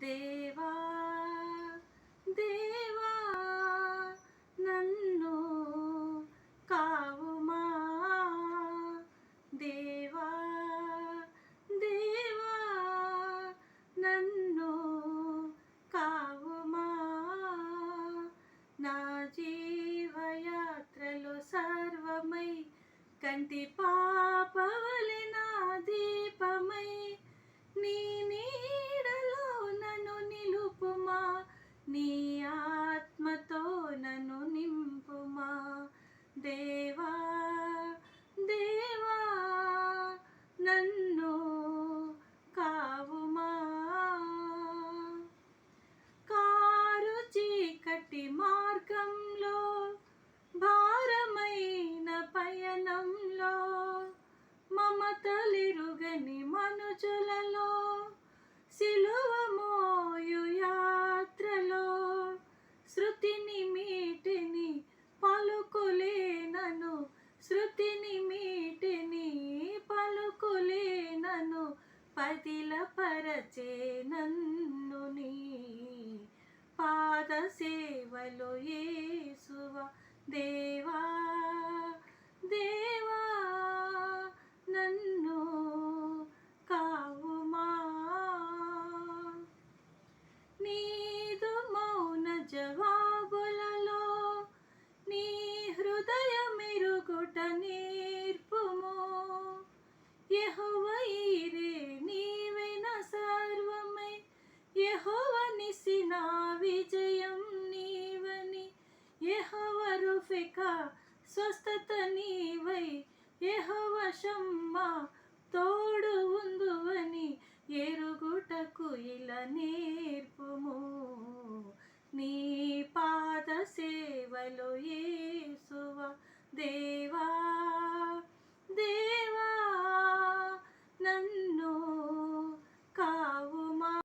దేవా దేవా నన్ను కావుమా, దేవా దేవా నన్ను కావుమా. నా జీవయాత్రలో సర్వమై కంటి పాపవలె నా దీపమై నీ నీడలో నన్ను నిలుపుమా, నీ ఆత్మతో నన్ను నింపుమా. దేవా దేవా నన్ను కావుమా. కారు చీకటి మార్గంలో భారమైన పయనంలో మమతలిరుగని మనుజులలో సిలువ మోయు యాత్రలో శృతిని మీటిని పలుకులేనను, శృతిని మీటిని పలుకులేనను పదిలపరచే నన్ను నీ పాద సేవలో యేసువా. దేవా దేవా నన్ను కావుమా. నీదు మౌన జవాబులలో నీ హృదయమెరుగుట నేర్పుము. యెహోవా ఈరే నీవే నా సర్వమై, యెహోవా నిసి నా విజయం నీవని, యెహోవా రుఫికా స్వస్థత నీవై, యెహోవా షమ్మా తోడు ఉందువని ఎరుగుటకు ఇలా నేర్పుము.